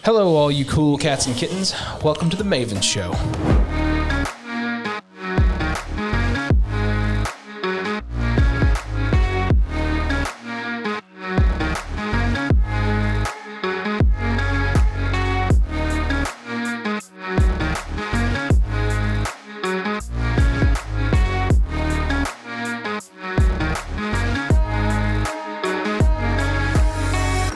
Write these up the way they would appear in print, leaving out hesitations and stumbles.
Hello, all you cool cats and kittens. Welcome to the Maven Show.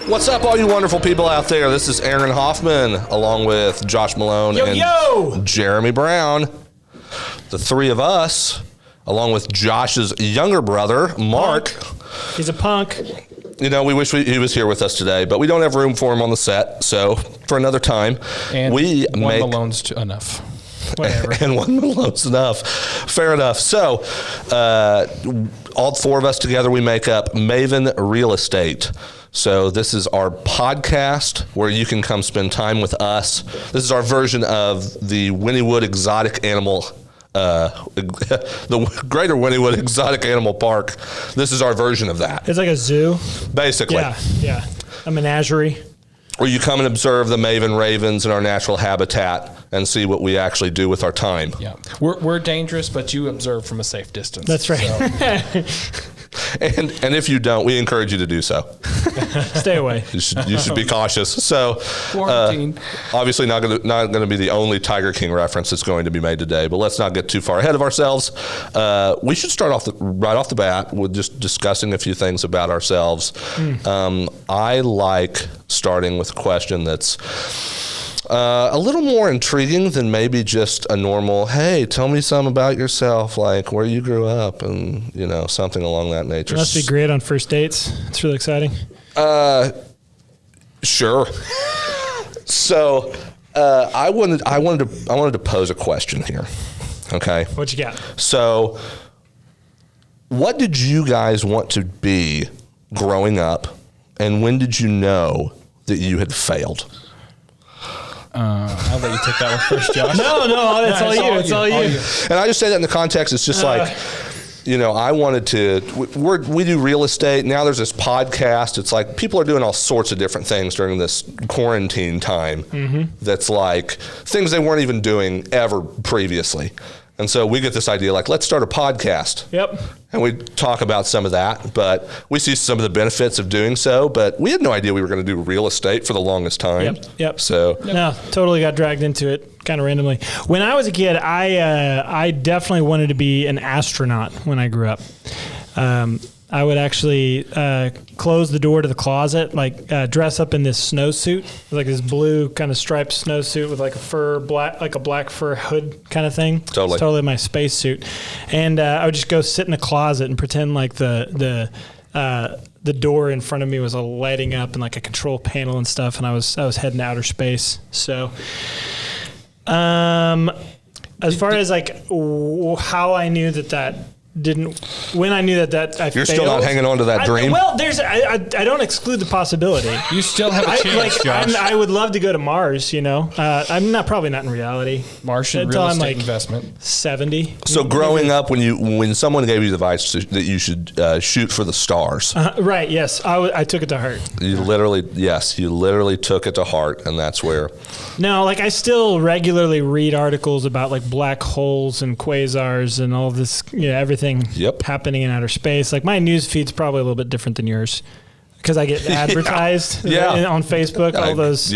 What's up, all you wonderful people out there? This is Aaron Hoffman, along with Josh Malone and Jeremy Brown. The three of us, along with Josh's younger brother, Mark. He's a punk. You know, we wish he was here with us today, but we don't have room for him on the set, so for another time. And one Malone's enough. Whatever. And one Malone's enough. Fair enough. So, all four of us together, we make up Maven Real Estate. So this is our podcast where you can come spend time with us. This is our version of the Wynnewood Exotic Animal, the Greater Wynnewood Exotic Animal Park. This is our version of that. It's like a zoo. Basically. Yeah. A menagerie. Where you come and observe the Maven ravens in our natural habitat and see what we actually do with our time. Yeah. We're dangerous, but you observe from a safe distance. That's right. So. And if you don't, we encourage you to do so. Stay away. You should be cautious. So, obviously not going to be the only Tiger King reference that's going to be made today. But let's not get too far ahead of ourselves. We should start off right off the bat with just discussing a few things about ourselves. I like starting with a question that's a little more intriguing than maybe just a normal, hey, tell me something about yourself, like where you grew up and, you know, something along that nature. It must be great on first dates. It's really exciting. Sure. So, I wanted to pose a question here. Okay. What you got? So, what did you guys want to be growing up, and when did you know that you had failed? I'll let you take that one first, Josh. No, it's all you. And I just say that in the context, it's just like, you know, I wanted to, we do real estate. Now there's this podcast. It's like people are doing all sorts of different things during this quarantine time. That's like things they weren't even doing ever previously. And so we get this idea like, let's start a podcast. Yep. And we talk about some of that, but we see some of the benefits of doing so, but we had no idea we were going to do real estate for the longest time. Yep. So no, totally got dragged into it kind of randomly. When I was a kid, I definitely wanted to be an astronaut when I grew up. I would actually close the door to the closet, dress up in this snowsuit, like this blue kind of striped snowsuit with like a black fur hood kind of thing. Totally. It's totally my space suit. And I would just go sit in a closet and pretend like the door in front of me was all lighting up and like a control panel and stuff. And I was heading to outer space. So, as far as like how I knew that when I knew that I you're failed, still not hanging on to that dream? I don't exclude the possibility. You still have a chance, Josh. I would love to go to Mars, you know. I'm probably not in reality. Martian real estate investment. 70. So growing up, when someone gave you the advice that you should shoot for the stars. Right, yes. I took it to heart. You literally took it to heart, and that's where. No, like I still regularly read articles about like black holes and quasars and all this, everything happening in outer space. Like my news feed's probably a little bit different than yours because I get advertised on Facebook, all those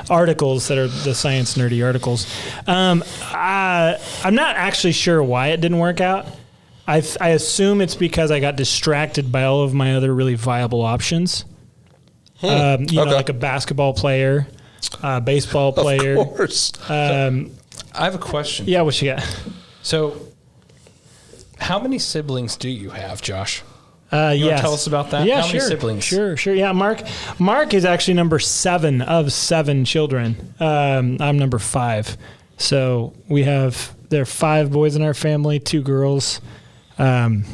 articles that are the science nerdy articles. I'm not actually sure why it didn't work out. I assume it's because I got distracted by all of my other really viable options. Know, like a basketball player, baseball player. Of course. I have a question. Yeah, what you got? So, how many siblings do you have, Josh? You want to tell us about that? Yeah, How many siblings? Sure. Yeah, Mark is actually number 7 of 7 children. I'm number 5. So there are 5 boys in our family, 2 girls. And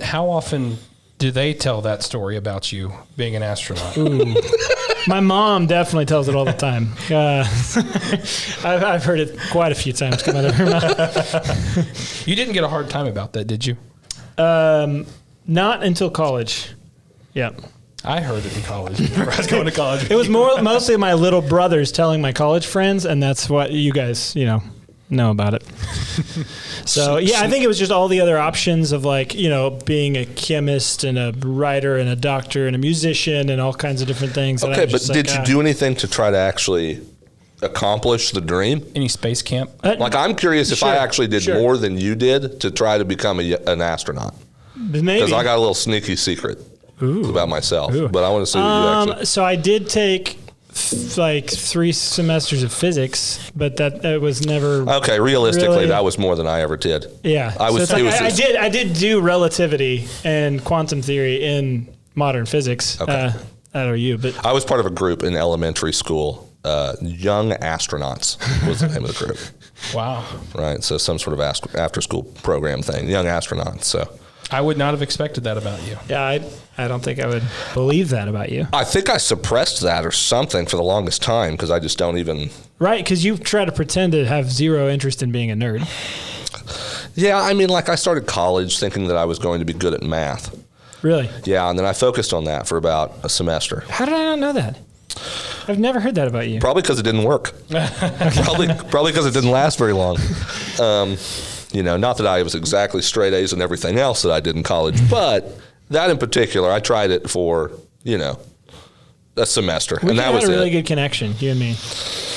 how often do they tell that story about you being an astronaut? Ooh. My mom definitely tells it all the time. I've heard it quite a few times come out of her mouth. You didn't get a hard time about that, did you? Not until college. Yeah. I heard it in college. I was going to college. It was mostly my little brothers telling my college friends, and that's what you guys, know about it. So yeah, I think it was just all the other options of like, being a chemist and a writer and a doctor and a musician and all kinds of different things. Okay, but did you do anything to try to actually accomplish the dream? Any space camp? Like, I'm curious if I actually did more than you did to try to become an astronaut. Maybe. Because I got a little sneaky secret about myself, but I want to see what you actually. So I did take like 3 semesters of physics, but that was never okay. Realistically, really, that was more than I ever did. Yeah, I did do relativity and quantum theory in modern physics. Okay. I don't know you, but I was part of a group in elementary school. Young Astronauts was the name of the group. Wow. Right. So some sort of after school program thing. Young Astronauts. So. I would not have expected that about you. Yeah, I don't think I would believe that about you. I think I suppressed that or something for the longest time because I just don't even... Right, because you try to pretend to have zero interest in being a nerd. Yeah, I mean, like I started college thinking that I was going to be good at math. Really? Yeah, and then I focused on that for about a semester. How did I not know that? I've never heard that about you. Probably because it didn't work. Probably because it didn't last very long. Not that I was exactly straight A's and everything else that I did in college, but that in particular, I tried it for, a semester, and that was it. We had a really good connection, you and me.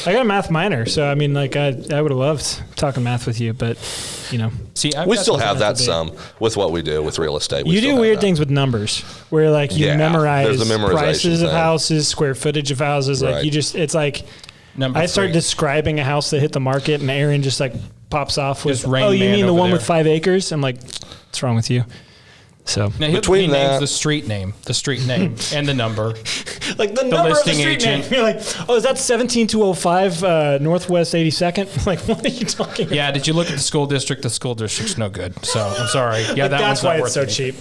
I got a math minor, so I mean, like I would have loved talking math with you, but See, we still have that some with what we do with real estate. You do weird things with numbers, where like you memorize prices of houses, square footage of houses. Like it's like I start describing a house that hit the market, and Aaron just like pops off with, "Oh, you mean the one with 5 acres?" I'm like, "What's wrong with you?" So now he names the street name, and the number, like the number listing of the street agent. Name. You're like, "Oh, is that 17205 Northwest 82nd?" Like, what are you talking about? Yeah, did you look at the school district? The school district's no good. So I'm sorry. Yeah, that's why it's so cheap.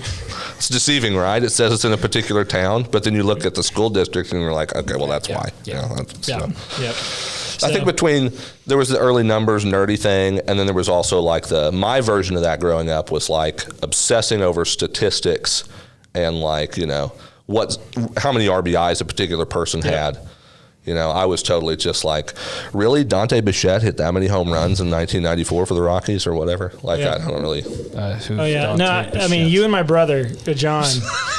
It's deceiving, right? It says it's in a particular town, but then you look at the school district and you're like, okay, well, that's why. Yep. I think there was the early numbers nerdy thing, and then there was also like my version of that growing up was like obsessing over statistics and like, how many RBIs a particular person had. I was totally just like, really? Dante Bichette hit that many home runs in 1994 for the Rockies or whatever? Like, I don't really. I mean, you and my brother, John,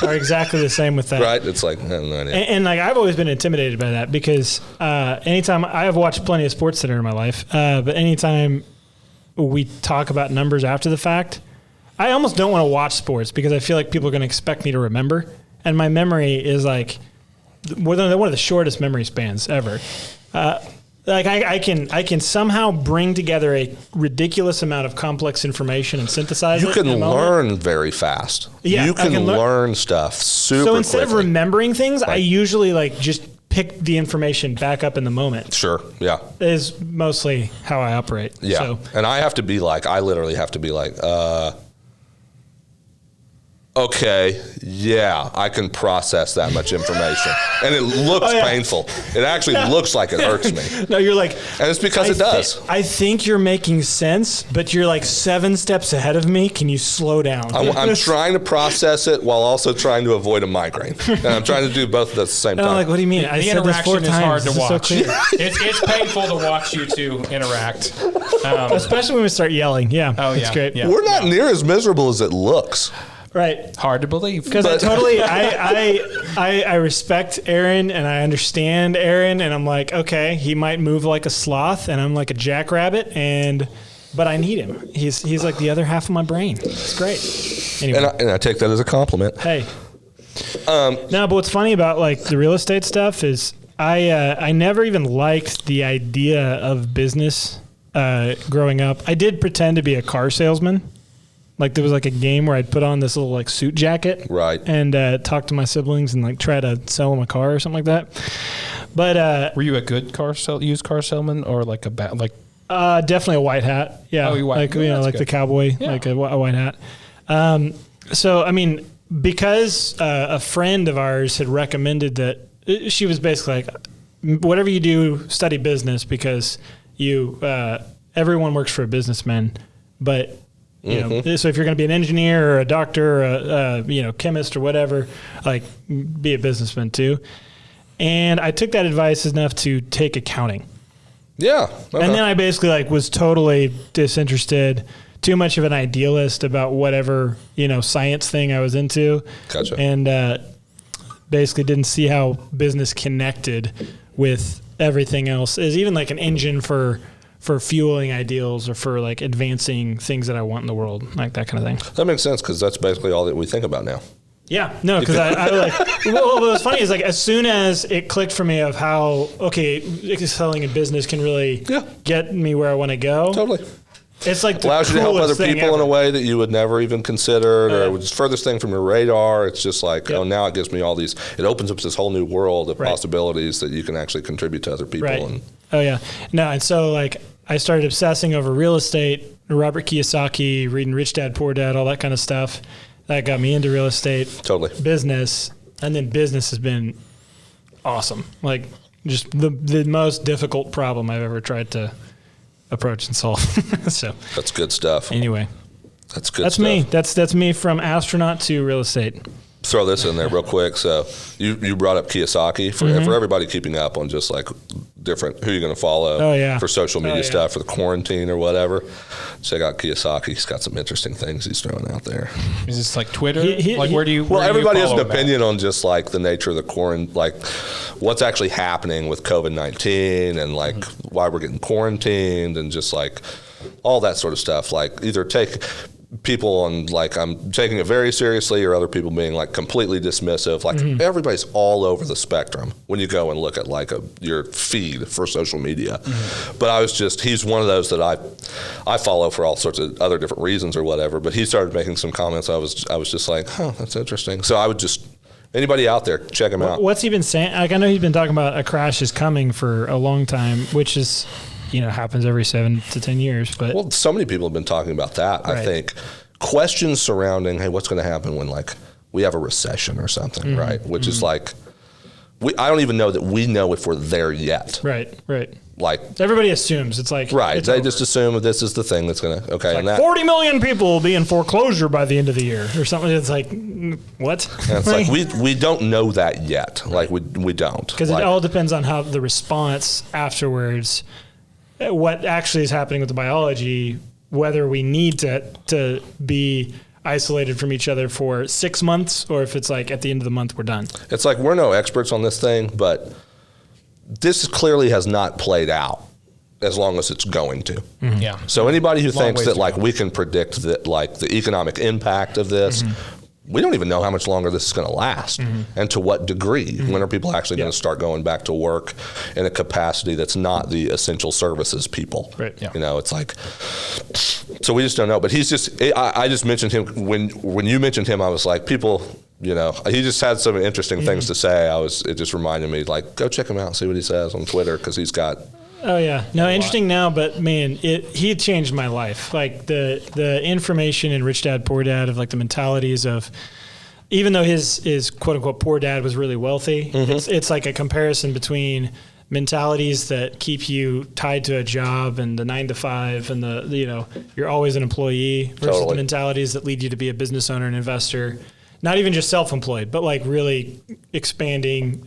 are exactly the same with that. Right? It's like, no idea. And like, I've always been intimidated by that because anytime I have watched plenty of Sports Center in my life, but anytime we talk about numbers after the fact, I almost don't want to watch sports because I feel like people are going to expect me to remember. And my memory is like, one of the shortest memory spans ever. Like I can somehow bring together a ridiculous amount of complex information and synthesize it. You can learn very fast. Yeah, you can learn stuff super So instead quickly. of remembering things, I usually like just pick the information back up in the moment. Sure, yeah. Is mostly how I operate. Yeah, so. And I literally have to be like, okay, yeah, I can process that much information. And it looks painful. It actually looks like it hurts me. No, you're like... And it's because it does. I think you're making sense, but you're like 7 steps ahead of me. Can you slow down? I'm trying to process it while also trying to avoid a migraine. And I'm trying to do both at the same time. I'm like, what do you mean? The interaction is hard to watch. So it's painful to watch you two interact. Especially when we start yelling. Yeah. Oh, yeah. It's great. Yeah. We're not near as miserable as it looks. Right. Hard to believe. Because I respect Aaron and I understand Aaron and I'm like, okay, he might move like a sloth and I'm like a jackrabbit but I need him. He's like the other half of my brain. It's great. Anyway. And I take that as a compliment. Hey. No, but what's funny about like the real estate stuff is I never even liked the idea of business growing up. I did pretend to be a car salesman. Like there was like a game where I'd put on this little like suit jacket, right, and talk to my siblings and like try to sell them a car or something like that. But were you a good used car salesman or like definitely a white hat? Yeah, like like good. The cowboy, like a white hat. So I mean, because a friend of ours had recommended that she was basically like, whatever you do, study business because everyone works for a businessman, but You know, so if you're going to be an engineer or a doctor or a chemist or whatever, like be a businessman too. And I took that advice enough to take accounting. Yeah. Okay. And then I basically like was totally disinterested, too much of an idealist about whatever, science thing I was into. Gotcha. And basically didn't see how business connected with everything else is even like an engine for fueling ideals or for like advancing things that I want in the world, like that kind of thing. That makes sense because that's basically all that we think about now. Yeah, no, because I like, well, what's funny is like as soon as it clicked for me of how, excelling in business can really get me where I want to go. Totally. It's like allows you to help other people ever. in a way that you would never even consider, or it's furthest thing from your radar. It's just like, now it gives me all these. It opens up this whole new world of possibilities that you can actually contribute to other people. Right. And No, and so like I started obsessing over real estate, Robert Kiyosaki, reading Rich Dad Poor Dad, all that kind of stuff. That got me into real estate, business, and then business has been awesome. Like just the most difficult problem I've ever tried to approach and solve. So that's good stuff. Anyway, that's good. That's stuff. me. That's me from astronaut to real estate. Throw this in there real quick. So you brought up Kiyosaki for everybody keeping up on just like different who you're going to follow for social media stuff for the quarantine or whatever. Check out Kiyosaki. He's got some interesting things he's throwing out there. Is this like Twitter? Where do you? Well, everybody has an follow opinion on just like the nature of the quarantine, like what's actually happening with COVID-19 and like why we're getting quarantined and just like all that sort of stuff. Like either take people on like I'm taking it very seriously or other people being like completely dismissive. Like everybody's all over the spectrum when you go and look at like your feed for social media. But he's one of those that I follow for all sorts of other different reasons or whatever. But he started making some comments. I was just like, that's interesting. So I would just, anybody out there, check him out. What's he been saying? Like I know he's been talking about a crash is coming for a long time, which is, happens every 7 to 10 years. But so many people have been talking about that. Right. I think questions surrounding, hey, what's going to happen when like we have a recession or something, right? Which is like, I don't even know that we know if we're there yet. Right. Like everybody assumes it's like right. They over. just assume that this is the thing that's going to and like 40 million people will be in foreclosure by the end of the year or something. It's like what? And it's like we don't know that yet. Like we don't because it all depends on how the response afterwards. What actually is happening with the biology, whether we need to be isolated from each other for 6 months or if it's like at the end of the month we're done. It's like we're no experts on this thing, but this clearly has not played out as long as it's going to. Yeah. So anybody who thinks that like we can predict that like the economic impact of this, we don't even know how much longer this is going to last and to what degree. When are people actually going to start going back to work in a capacity that's not the essential services people? Right. Yeah. It's like, so we just don't know. But I just mentioned him when you mentioned him, I was like, people, he just had some interesting things to say. It just reminded me like, go check him out and see what he says on Twitter. Cause he's got, oh yeah, no, interesting now, but man, he changed my life. Like the information in Rich Dad Poor Dad of like the mentalities of, even though his quote unquote poor dad was really wealthy, it's like a comparison between mentalities that keep you tied to a job and the 9 to 5 and you're always an employee versus the mentalities that lead you to be a business owner and investor. Not even just self-employed, but like really expanding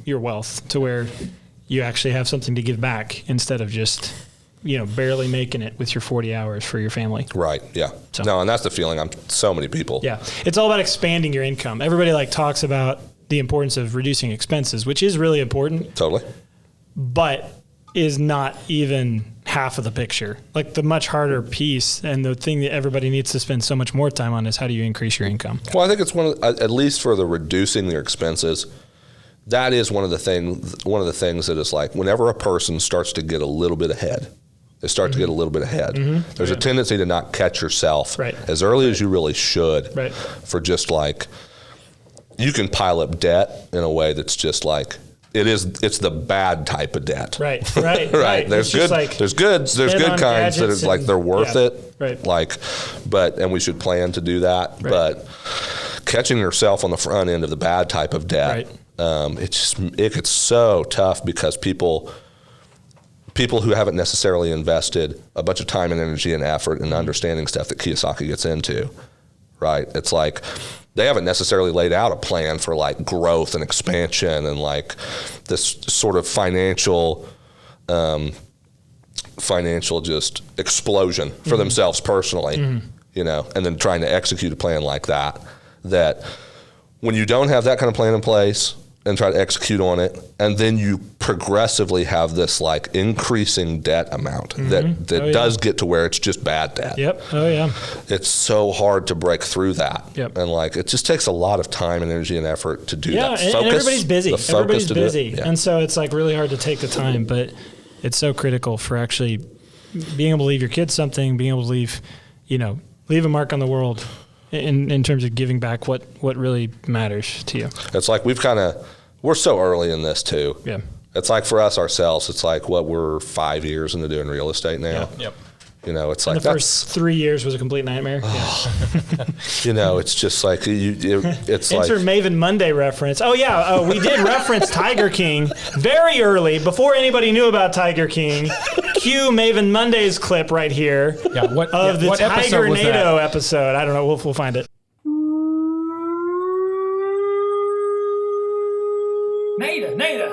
your wealth to where you actually have something to give back instead of just, barely making it with your 40 hours for your family. Right. Yeah. So. No, and that's the feeling so many people. Yeah. It's all about expanding your income. Everybody like talks about the importance of reducing expenses, which is really important. Totally. But is not even half of the picture. Like the much harder piece and the thing that everybody needs to spend so much more time on is how do you increase your income? Well, I think it's at least for the reducing their expenses, that is one of the things that is like whenever a person starts to get a little bit ahead, they start to get a little bit ahead. There's a tendency to not catch yourself as early as you really should for just like, you can pile up debt in a way that's just like, it's the bad type of debt. Right. There's good kinds that is like, they're worth it. Right. Like, and we should plan to do that. Right. But catching yourself on the front end of the bad type of debt, it gets so tough because people people who haven't necessarily invested a bunch of time and energy and effort in understanding stuff that Kiyosaki gets into, right? It's like they haven't necessarily laid out a plan for like growth and expansion and like this sort of financial just explosion for themselves personally, you know, and then trying to execute a plan like that when you don't have that kind of plan in place and try to execute on it, and then you progressively have this like increasing debt amount that does get to where it's just bad debt. Yep. Oh yeah. It's so hard to break through that. Yep. And like it just takes a lot of time and energy and effort to do that. And everybody's busy. Everybody's busy. Yeah. And so it's like really hard to take the time, but it's so critical for actually being able to leave your kids something, being able to leave a mark on the world in terms of giving back what really matters to you. It's like we're so early in this too. Yeah. It's like for us ourselves, it's like we're 5 years into doing real estate now. Yep. You know, it's like the first 3 years was a complete nightmare. You know, it's just like it's like Insert Maven Monday reference. Oh yeah, we did reference Tiger King very early before anybody knew about Tiger King. Cue Maven Monday's clip right here. Yeah, the what Tiger was NATO that? episode. I don't know. We'll find it. Nada,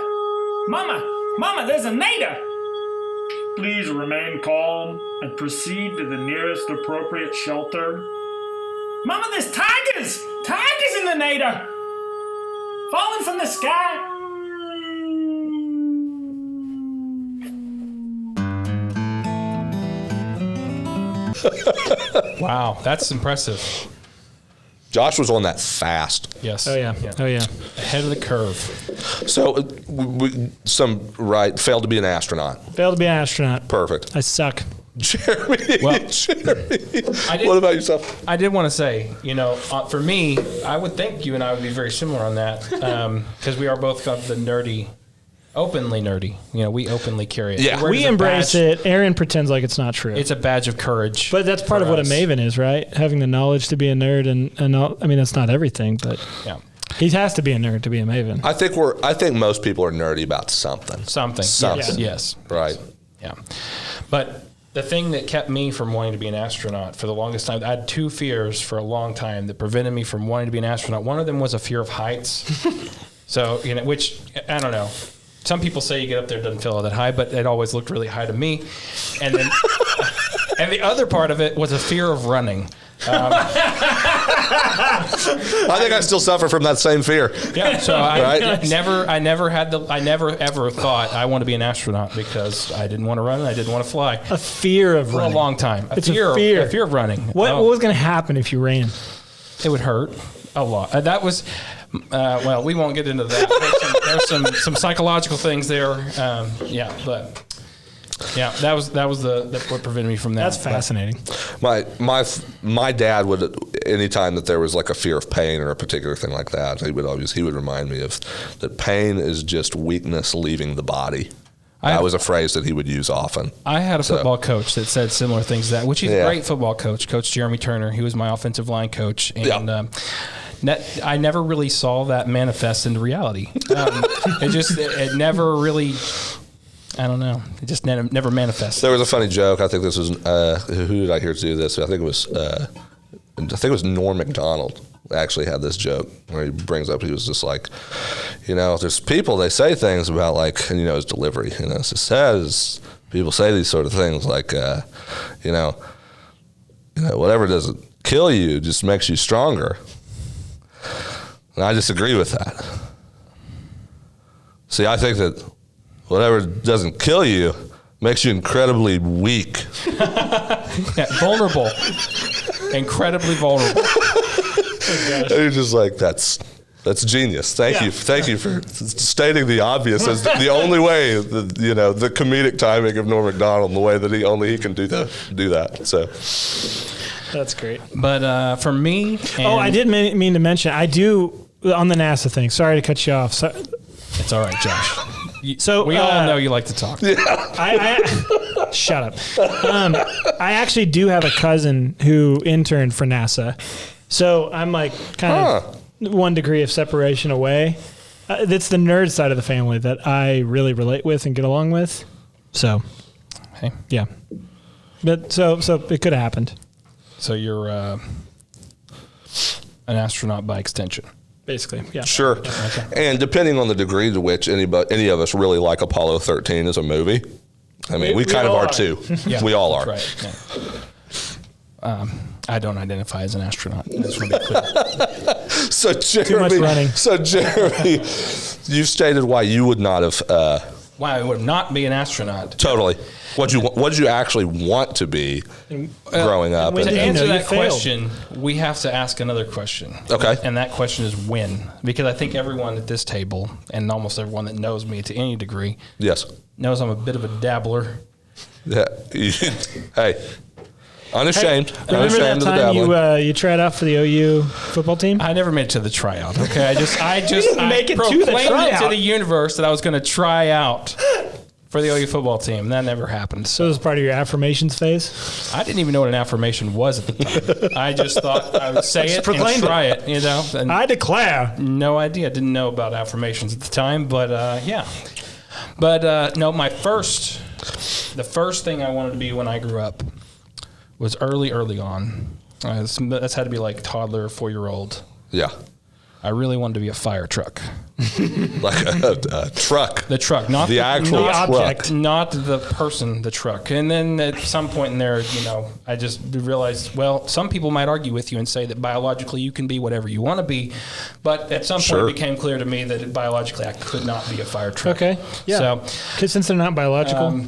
Mama, there's a Nada. Please remain calm and proceed to the nearest appropriate shelter. Mama, there's tigers in the Nada, falling from the sky. Wow, that's impressive. Josh was on that fast. Yes. Oh yeah. Ahead of the curve. So failed to be an astronaut. Failed to be an astronaut. Perfect. I suck. Jeremy. Jeremy. What about yourself? I did want to say, for me, I would think you and I would be very similar on that because we are both got the nerdy. Openly nerdy. We openly carry it. Yeah. We embrace it. Aaron pretends like it's not true. It's a badge of courage. But that's part of what a Maven is, right? Having the knowledge to be a nerd and all, I mean, that's not everything, but yeah. He has to be a nerd to be a Maven. I think most people are nerdy about something. Something. Yes. Right. Yeah. But the thing that kept me from wanting to be an astronaut for the longest time, I had two fears for a long time that prevented me from wanting to be an astronaut. One of them was a fear of heights. So, which, I don't know. Some people say you get up there, it doesn't feel all that high, but it always looked really high to me. And then, and the other part of it was a fear of running. I think I still suffer from that same fear. Yeah, so I never ever thought I want to be an astronaut because I didn't want to run and I didn't want to fly. A fear of running. For a long time. A fear of running. What was going to happen if you ran? It would hurt a lot. That was... well, we won't get into that. There's some psychological things there. But that was what prevented me from that. That's fascinating. My dad would, anytime that there was like a fear of pain or a particular thing like that, he would remind me of that pain is just weakness leaving the body. That was a phrase that he would use often. I had a football coach that said similar things to that, which he's a great football coach, Coach Jeremy Turner. He was my offensive line coach, and I never really saw that manifest into reality. It never really, I don't know. It just never manifested. There was a funny joke. I think this was, who did I hear do this? I think it was Norm Macdonald actually had this joke where he brings up, he was just like, there's people, they say things about like, and his delivery, it's just sad as people say these sort of things like, whatever doesn't kill you just makes you stronger. And I disagree with that. See, I think that whatever doesn't kill you makes you incredibly weak. Vulnerable. Incredibly vulnerable. And you're just like, that's genius. Thank you for stating the obvious as the only way, the comedic timing of Norm Macdonald, the way that he can do that. So that's great. But for me, I did mean to mention, I do on the NASA thing. Sorry to cut you off. It's all right, Josh. So we all know you like to talk. Yeah. I shut up. I actually do have a cousin who interned for NASA. So I'm like kind of 1 degree of separation away. That's the nerd side of the family that I really relate with and get along with. So, Hey. yeah. But so it could have happened. So you're an astronaut by extension. Basically, yeah. Sure. And depending on the degree to which any of us really like Apollo 13 as a movie, I mean, we kind of are too. Yeah, we all are. Right. Yeah. I don't identify as an astronaut. I just want to be clear. So Too much running. Jeremy, you stated why you would not have. Why I would not be an astronaut. Totally. What did you actually want to be growing up? when To did you answer know you that failed? question, we have to ask another question. Okay. And that question is when. Because I think everyone at this table, and almost everyone that knows me to any degree, Yes. knows I'm a bit of a dabbler. Yeah. Hey. Unashamed. Remember that Unashamed of the time dabbling. you tried out for the OU football team? I never made it to the tryout. Okay, I make it to the proclaimed it to tryout. the universe that I was going to try out for the OU football team. That never happened. So it was part of your affirmations phase? I didn't even know what an affirmation was at the time. I just thought I would say it and proclaimed try it. You know, and I declare. no idea. Didn't know about affirmations at the time, but yeah. But no, the first thing I wanted to be when I grew up was early on. That's had to be like toddler, 4-year-old. Yeah. I really wanted to be a fire truck. Like a truck. The truck, not The actual the truck. object. not the person, the truck. And then at some point in there, you know, I just realized, well, some people might argue with you and say that biologically you can be whatever you want to be. But at some Sure. point it became clear to me that biologically I could not be a fire truck. Okay. Yeah. So, Because since they're not biological.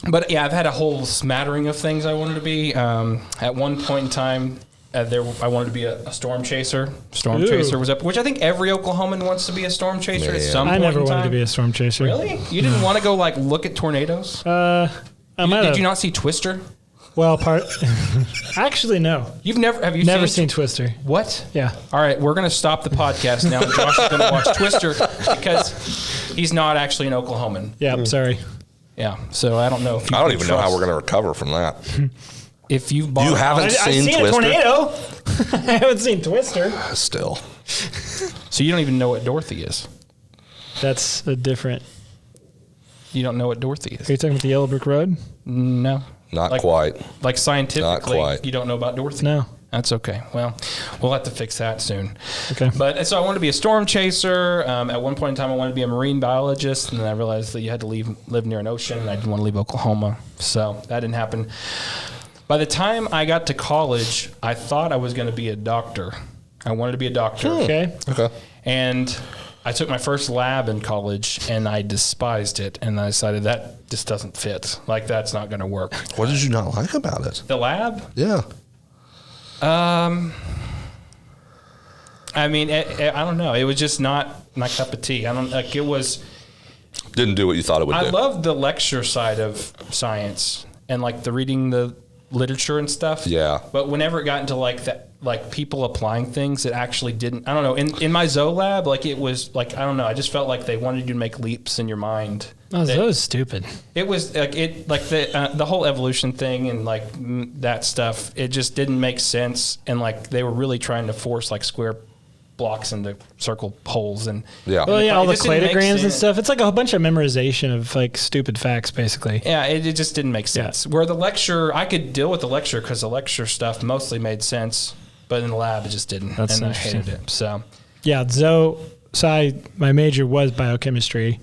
but yeah, I've had a whole smattering of things I wanted to be. At one point in time, I wanted to be a storm chaser. Storm Ooh. chaser was up, which I think every Oklahoman wants to be a storm chaser at some I point never in time. wanted to be a storm chaser. Really? You didn't want to go like look at tornadoes? I might Did have. you not see Twister? Well, actually, no. Have you Never seen Twister. What? Yeah. All right, we're going to stop the podcast now. Josh is going to watch Twister because he's not actually an Oklahoman. Yeah, sorry. Yeah, so I don't know if you I don't can even know how trust- we're going to recover from that. If you've bought You haven't I've seen seen Twister? a tornado. I haven't seen Twister. Still. So you don't even know what Dorothy is. That's a different. You don't know what Dorothy is. Are you talking about the Yellow Brick Road? No. Not Like- quite. Like scientifically, quite. you don't know about Dorothy? No. That's okay. Well, we'll have to fix that soon. Okay. But so I wanted to be a storm chaser. At one point in time, I wanted to be a marine biologist, and then I realized that you had to live near an ocean, and I didn't want to leave Oklahoma, so that didn't happen. By the time I got to college, I thought I was going to be a doctor. I wanted to be a doctor. Okay. Okay. And I took my first lab in college, and I despised it, and I decided that just doesn't fit. Like, that's not going to work. What did you not like about it? The lab? Yeah. I mean, I don't know. It was just not my cup of tea. I don't like. It was. Didn't do what you thought it would I do. love the lecture side of science and like the reading the literature and stuff. Yeah. But whenever it got into like that, like people applying things that actually didn't. I don't know. In my Zoe lab, like it was like I don't know. I just felt like they wanted you to make leaps in your mind. Oh, that was stupid. It was like the whole evolution thing and like that stuff. It just didn't make sense, and like they were really trying to force like square blocks into circle holes and Yeah. Well, yeah, all the it just didn't make cladograms and sense. stuff. It's like a whole bunch of memorization of like stupid facts, basically. Yeah, it just didn't make sense. Where the lecture, I could deal with the lecture because the lecture stuff mostly made sense, but in the lab it just didn't, That's and I interesting. hated it. So Yeah, Zoe. So my major was biochemistry,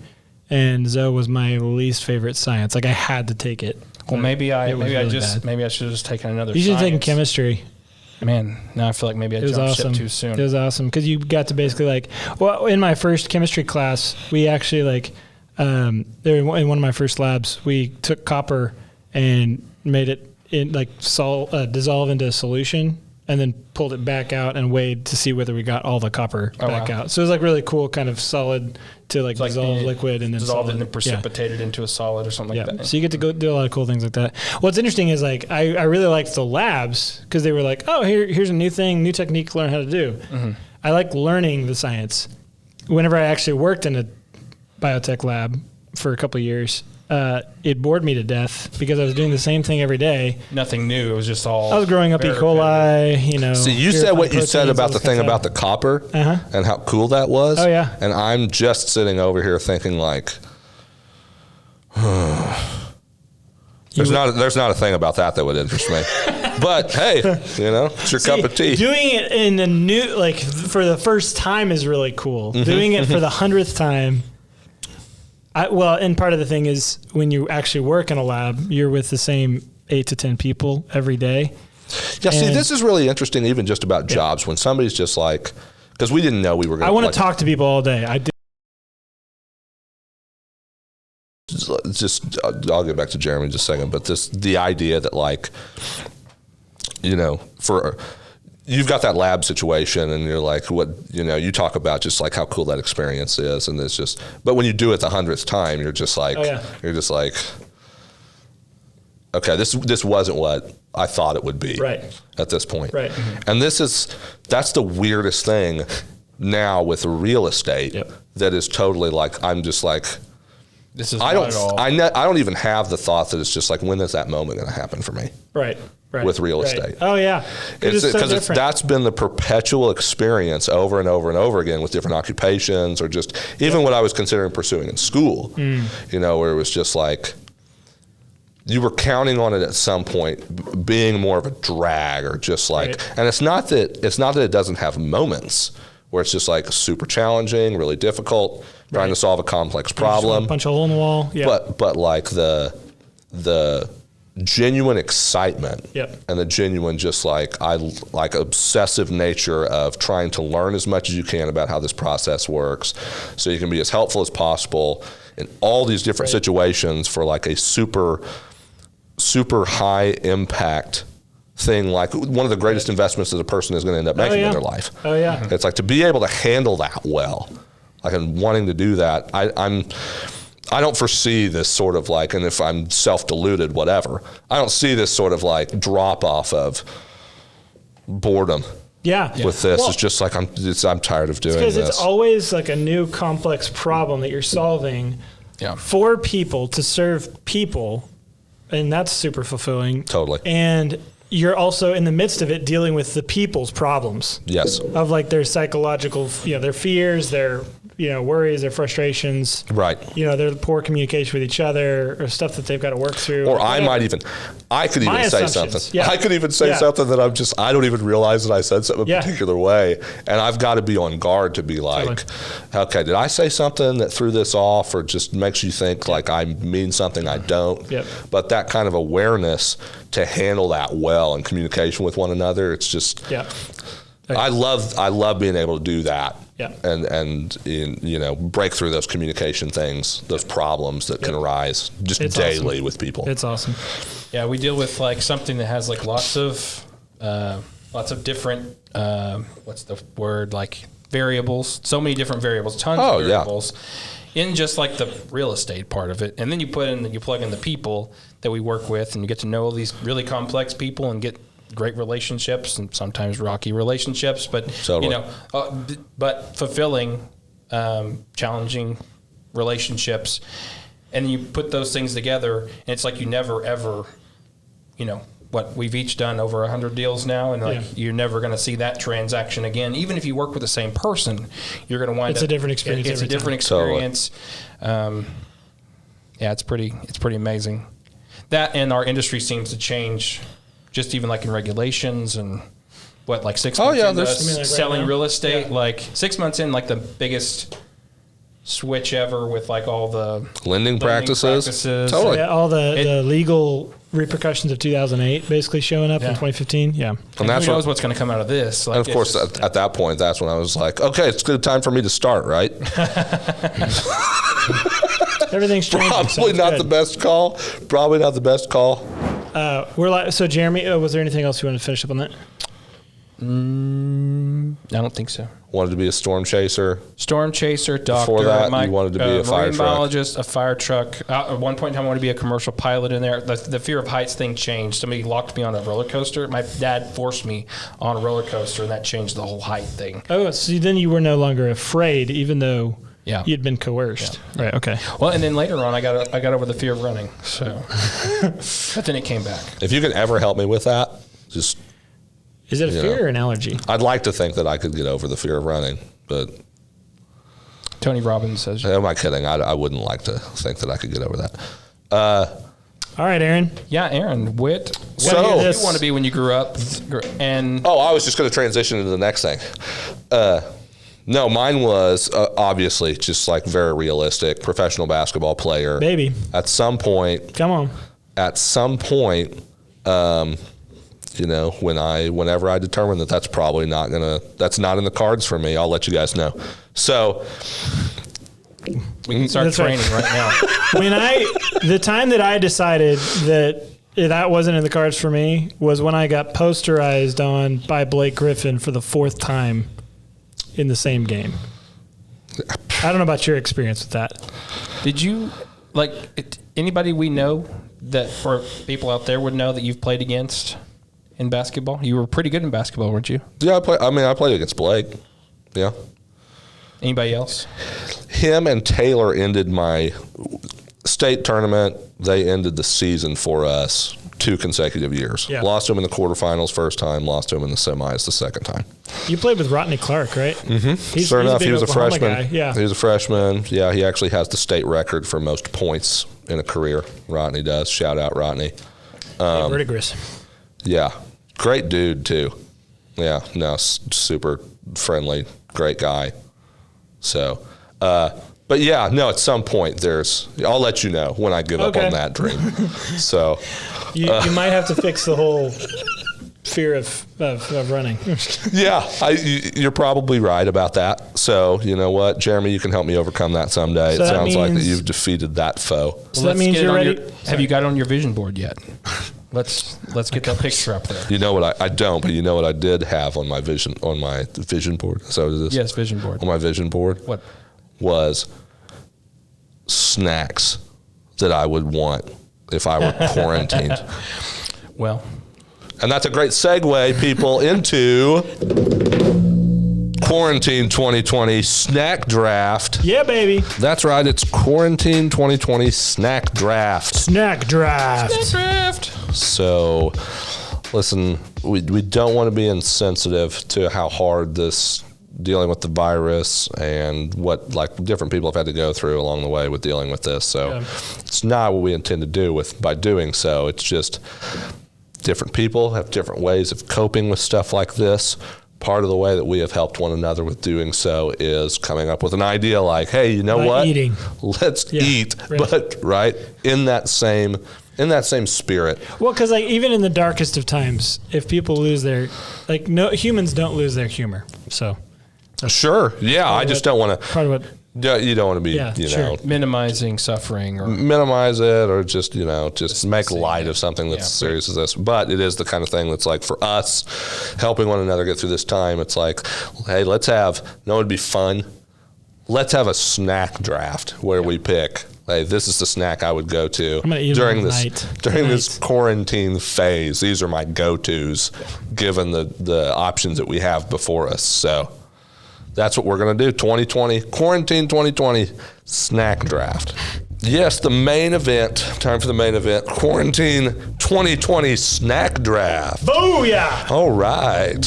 and Zoe was my least favorite science. Like I had to take it. well, maybe I It was really bad. maybe I should have just taken another. You should have taken science. chemistry. Man, now I feel like maybe I It was jumped awesome. ship too soon. It was awesome because you got to basically like. Well, in my first chemistry class, we actually like. In one of my first labs, we took copper and made it in like dissolve into a solution, and then pulled it back out and weighed to see whether we got all the copper back wow. out. So it was like really cool, kind of solid to like Like dissolve you liquid and then dissolved it solid. and then precipitated into a solid or something Yeah. like that. So you get to go do a lot of cool things like that. What's interesting is like I really liked the labs because they were like, oh, here's a new thing, new technique to learn how to do. Mm-hmm. I like learning the science. Whenever I actually worked in a biotech lab for a couple of years, it bored me to death because I was doing the same thing every day. Nothing new. It was just all. I was growing up E. very coli, you know. See, you said what you said purifying about the proteins, all thing this about the kind of copper and how cool that was. Oh, yeah. And I'm just sitting over here thinking like, There's not a thing about that would interest me. But hey, it's your cup of tea. Doing it in a new, for the first time is really cool. Mm-hmm. Doing it for the 100th time. And part of the thing is when you actually work in a lab, you're with the same 8 to 10 people every day. Yeah, see, this is really interesting, even just about jobs. When somebody's just like, because we didn't know we were going to. I want to talk to people all day. I do. I'll get back to Jeremy in just a second, but the idea that you've got that lab situation and you're like, you talk about just like how cool that experience is. And it's just, but when you do it the 100th time, you're just like, okay, this wasn't what I thought it would be at this point. Right. Mm-hmm. And that's the weirdest thing now with real estate that is totally like, I'm just like, this is I don't even have the thought that it's just like, when is that moment going to happen for me? Right. With real estate. Oh yeah. Because that's been the perpetual experience over and over and over again with different occupations, or just even what I was considering pursuing in school, where it was just like, you were counting on it at some point being more of a drag, or just like, and it's not that it doesn't have moments where it's just like super challenging, really difficult, trying to solve a complex problem. Punch a hole in the wall. Yeah. But like the genuine excitement and the genuine just like obsessive nature of trying to learn as much as you can about how this process works, so you can be as helpful as possible in all these different situations for like a super high impact thing, like one of the greatest investments that a person is going to end up making in their life. Oh yeah. It's like to be able to handle that well, like, and wanting to do that. I don't foresee this sort of like, and if I'm self-deluded, whatever, I don't see this sort of like drop off of boredom. With this, it's just like I'm tired of doing this. Because it's always like a new complex problem that you're solving for people to serve people, and that's super fulfilling. Totally. And you're also in the midst of it dealing with the people's problems. Yes. Of like their psychological, their fears, their worries, their frustrations. Right. Their poor communication with each other, or stuff that they've got to work through. Or I could even say something. Yeah. I could even say something that I don't even realize that I said something a particular way. And I've got to be on guard to be like, okay, did I say something that threw this off, or just makes you think like I mean something I don't? Yep. But that kind of awareness to handle that well in communication with one another, it's just, I love being able to do that. Yeah. And break through those communication things, those problems that can arise just daily with people. It's awesome. Yeah, we deal with like something that has like lots of different what's the word, like variables, so many different variables, tons of variables in just like the real estate part of it. And then you plug in the people that we work with, and you get to know all these really complex people and get great relationships, and sometimes rocky relationships, but but fulfilling, challenging relationships. And you put those things together, and it's like you never ever, what we've each done over 100 deals now, and you're never going to see that transaction again. Even if you work with the same person, you're going to wind up. It's a different experience. It's a different experience. It's pretty amazing. That, and our industry seems to change. Just even like in regulations and like 6 months into selling real estate, like 6 months in, like the biggest switch ever with like all the lending practices. Totally. All the legal repercussions of 2008 basically showing up in 2015. Yeah. And that's who knows what's going to come out of this. Like, and of course, at that point, that's when I was like, okay, it's good time for me to start, right? Everything's changing. Probably not the best call. So Jeremy, was there anything else you wanted to finish up on that? I don't think so. Wanted to be a storm chaser, doctor. Before that, you wanted to be a fire truck. Biologist, a fire truck. At one point in time, I wanted to be a commercial pilot in there. The fear of heights thing changed. Somebody locked me on a roller coaster. My dad forced me on a roller coaster, and that changed the whole height thing. Oh, so then you were no longer afraid, even though you'd been coerced. Yeah. Right. Okay. Well, and then later on, I got over the fear of running. So, but then it came back. If you can ever help me with that, just. Is it a fear or an allergy? I'd like to think that I could get over the fear of running, but Tony Robbins says. Am I kidding? I wouldn't like to think that I could get over that. All right, Aaron. Yeah, Aaron. What So- do you want to be when you grew up? And I was just going to transition into the next thing. No, mine was obviously just like very realistic, professional basketball player. Baby. At some point, Come on. whenever I determine that that's not in the cards for me, I'll let you guys know. So we can start training right now. The time that I decided that wasn't in the cards for me was when I got posterized on by Blake Griffin for the 4th time in the same game. I don't know about your experience with that. Did you, anybody we know that, or people out there would know that you've played against in basketball? You were pretty good in basketball, weren't you? Yeah, I played against Blake. Yeah. Anybody else? Him and Taylor ended my state tournament. They ended the season for us 2 consecutive years. Yeah. Lost to him in the quarterfinals first time, lost to him in the semis the second time. You played with Rodney Clark, right? Mm-hmm. Sure enough, he was a freshman. Guy. Yeah. He was a freshman. Yeah, he actually has the state record for most points in a career. Rodney does. Shout out, Rodney. Verdigris. Yeah. Great dude, too. Yeah. No, super friendly. Great guy. So, but yeah, no, at some point I'll let you know when I give up on that dream. So you might have to fix the whole fear of running. Yeah, you're probably right about that. So you know what, Jeremy, you can help me overcome that someday. So it sounds like that you've defeated that foe. So that means you're ready. Have you got it on your vision board yet? Let's get that picture up there. You know what I don't, but you know what I did have on my vision board. So is this? Yes, vision board. On my vision board. What? Was snacks that I would want if I were quarantined. Well, and that's a great segue, people, into Quarantine 2020 Snack Draft. Yeah, baby. That's right. It's Quarantine 2020 Snack Draft. Snack Draft. Snack Draft. So, listen, we don't want to be insensitive to how hard this dealing with the virus and what different people have had to go through along the way with dealing with this. So It's not what we intend to do by doing so. It's just different people have different ways of coping with stuff like this. Part of the way that we have helped one another with doing so is coming up with an idea like, hey, you know what? Eating. Let's eat. Right. But in that same spirit. Well, because even in the darkest of times, if people lose their humans don't lose their humor. So sure, yeah, I just don't want to. Part of what you don't want to be, minimizing suffering or minimize it, or just make light of something that's serious as this. But it is the kind of thing that's like for us, helping one another get through this time. It's like, hey, it'd be fun. Let's have a snack draft where we pick. Hey, this is the snack I would go to during this quarantine phase. These are my go-tos, given the options that we have before us. So that's what we're going to do. 2020, Quarantine 2020 Snack Draft. Yes, the main event. Time for the main event. Quarantine 2020 Snack Draft. Booyah! All right.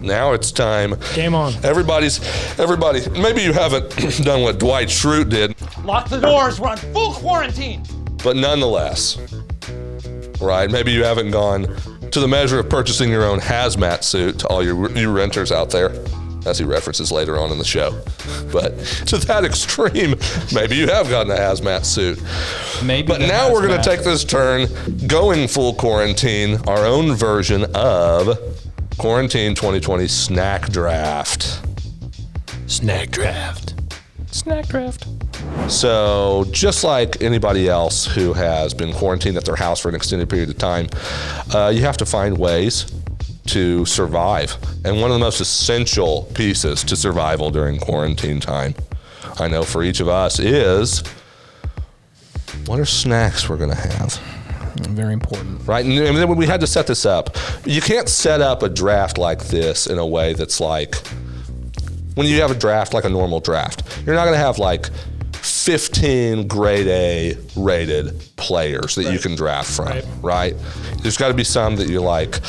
Now it's time. Game on. Everybody, maybe you haven't done what Dwight Schrute did. Lock the doors, we're on full quarantine. But nonetheless, right? Maybe you haven't gone to the measure of purchasing your own hazmat suit to all you renters out there, as he references later on in the show. But to that extreme, maybe you have gotten a hazmat suit. Maybe. But now we're going to take this turn, going full quarantine, our own version of Quarantine 2020 Snack Draft. Snack Draft. Snack Draft. So just like anybody else who has been quarantined at their house for an extended period of time, you have to find ways to survive. And one of the most essential pieces to survival during quarantine time, I know for each of us, is what are snacks we're going to have? Very important. Right? And then when we had to set this up, you can't set up a draft like this in a way that's like, when you have a draft like a normal draft, you're not going to have 15 grade A rated players that you can draft from, right? There's got to be some that you're like,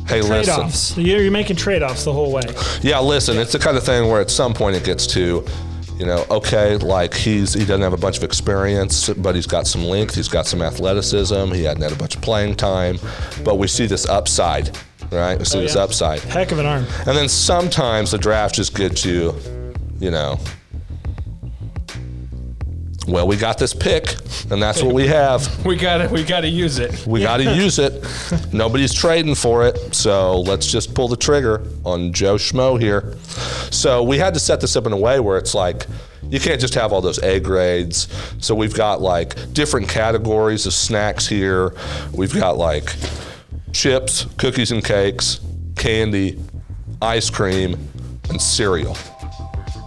hey, trade-offs. You're making trade-offs the whole way. Yeah, listen, it's the kind of thing where at some point it gets to, okay, like he doesn't have a bunch of experience, but he's got some length, he's got some athleticism, he hadn't had a bunch of playing time, but we see this upside, right? We see this upside. Heck of an arm. And then sometimes the draft just gets you, well, we got this pick, and that's what we have. We gotta use it. We got to use it. Nobody's trading for it, so let's just pull the trigger on Joe Schmo here. So we had to set this up in a way where it's like, you can't just have all those A grades. So we've got like different categories of snacks here. We've got like chips, cookies and cakes, candy, ice cream, and cereal.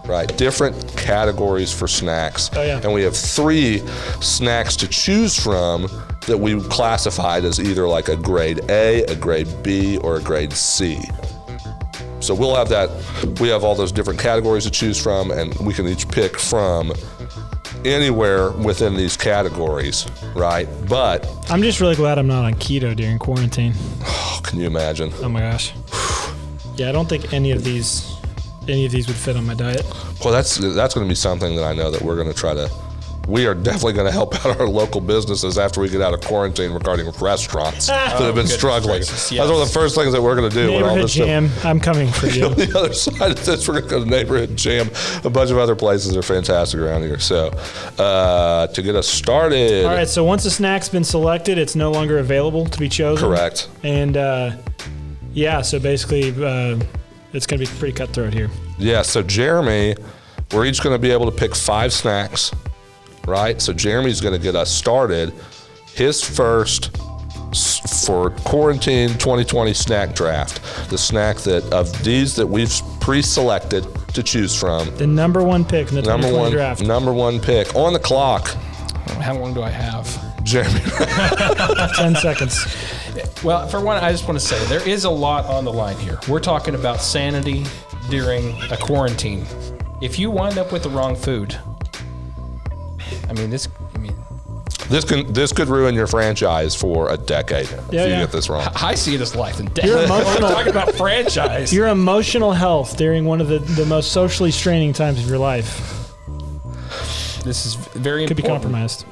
Right, different categories for snacks. And we have 3 snacks to choose from that we classified as either like a grade A, a grade B, or a grade C. So we'll have that, we have all those different categories to choose from, and we can each pick from anywhere within these categories, right? But I'm just really glad I'm not on keto during quarantine. Oh, can you imagine? Oh my gosh. Yeah, I don't think any of these would fit on my diet. Well, that's going to be something that I know that we're going to try to. We are definitely going to help out our local businesses after we get out of quarantine regarding restaurants that have been struggling. Gracious, yes. That's one of the first things that we're going to do. Neighborhood when all this Jam, I'm coming for you. On the other side of this, we're going to go to Neighborhood Jam. A bunch of other places that are fantastic around here. So to get us started. All right, so once a snack's been selected, it's no longer available to be chosen. Correct. And so basically it's going to be pretty cutthroat here. Yeah, so Jeremy, we're each going to be able to pick 5 snacks, right? So Jeremy's going to get us started. His first for quarantine 2020 snack draft, the snack that of these that we've pre-selected to choose from. The number 1 pick in the 2020 draft. Number 1 pick on the clock. How long do I have? Jeremy. 10 seconds. Well, for one, I just want to say there is a lot on the line here. We're talking about sanity during a quarantine. If you wind up with the wrong food, this could ruin your franchise for a decade if you get this wrong. I see it as life and death. You're emotional. We're talking about franchise. Your emotional health during one of the most socially straining times of your life. This is very could important. be compromised.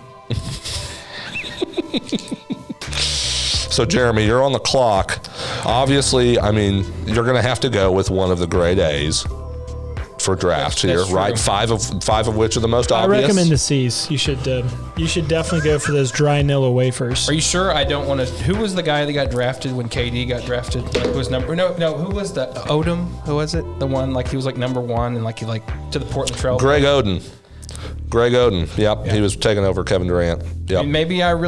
So, Jeremy, you're on the clock. Obviously, you're going to have to go with one of the grade A's for drafts here, right? Five of which are the most obvious. I recommend the C's. You should definitely go for those dry Nilla wafers. Are you sure? I don't want to. Who was the guy that got drafted when KD got drafted? Who was number? No. Who was the Odom? Who was it? The one he was number 1 and he to the Portland Trail. Greg Oden. Yep, yeah. He was taking over Kevin Durant. Yep. Maybe I'm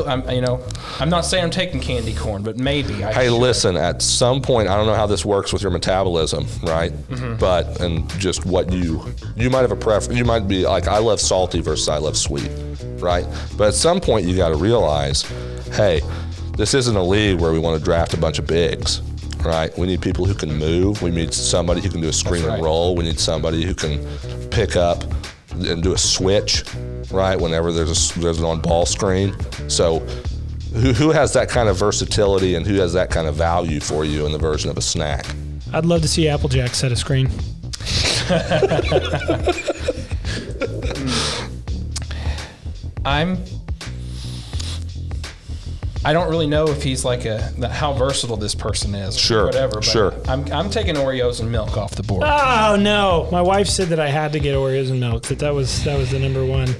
not saying I'm taking candy corn, but maybe I Hey, should. listen, at some point, I don't know how this works with your metabolism, right? Mm-hmm. But, and just what you might have a preference. You might be like, I love salty versus I love sweet, right? But at some point, you got to realize, hey, this isn't a league where we want to draft a bunch of bigs. Right, we need people who can move. We need somebody who can do a screen and roll. We need somebody who can pick up and do a switch, right? Whenever there's an on-ball screen. So, who has that kind of versatility and who has that kind of value for you in the version of a snack? I'd love to see Applejack set a screen. I don't really know if he's how versatile this person is. Sure, whatever. But sure. I'm taking Oreos and milk off the board. Oh no! My wife said that I had to get Oreos and milk. That was the number 1.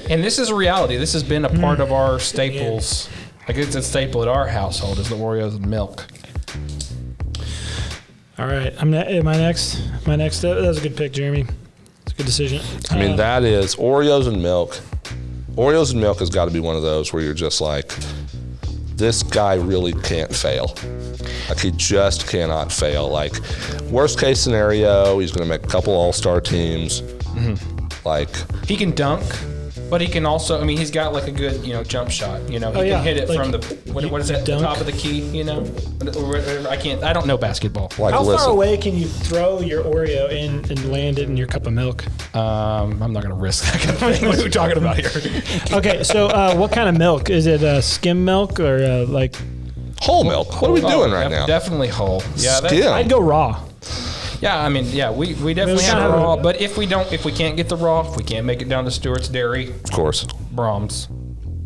And this is a reality. This has been a part of our staples. It's a staple at our household is the Oreos and milk. All right, my next. That was a good pick, Jeremy. It's a good decision. That is Oreos and milk. Oreos and milk has got to be one of those where you're just like, this guy really can't fail. He just cannot fail. Worst case scenario, he's going to make a couple all-star teams. Mm-hmm. He can dunk, but he can also, he's got a good, jump shot. He can hit it from the, what is that, the top of the key, I don't know basketball. How far away can you throw your Oreo in and land it in your cup of milk? I'm not going to risk that kind of thing. What are we talking about here? Okay, so what kind of milk? Is it skim milk or whole milk? What are we doing right now? Definitely whole. Yeah, Skim. I'd go raw. Yeah, I mean, we definitely have raw. But if we can't get the raw, if we can't make it down to Stewart's Dairy, of course, Brahms.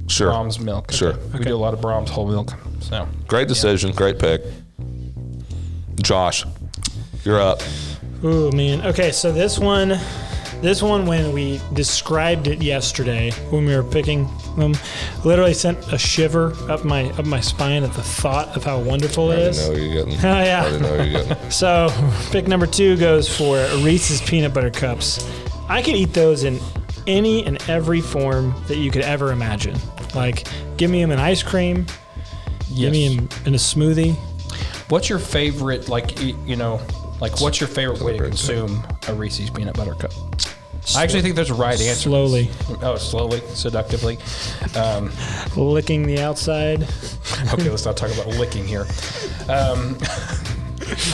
Sure. Brahms milk. Sure. We do a lot of Brahms whole milk. So great decision, great pick. Josh, you're up. Ooh, man. Okay, so this one, when we described it yesterday, when we were picking them, literally sent a shiver up my spine at the thought of how wonderful it is. I didn't know you're getting. Oh, yeah. I didn't know you're getting. So, pick number 2 goes for Reese's Peanut Butter Cups. I could eat those in any and every form that you could ever imagine. Like, give me them in ice cream. Yes. Give me them in a smoothie. What's your favorite, what's your favorite way to consume a Reese's Peanut Butter Cup? I actually think there's a right answer. Slowly. Oh, slowly, seductively. Licking the outside. Okay, let's not talk about licking here.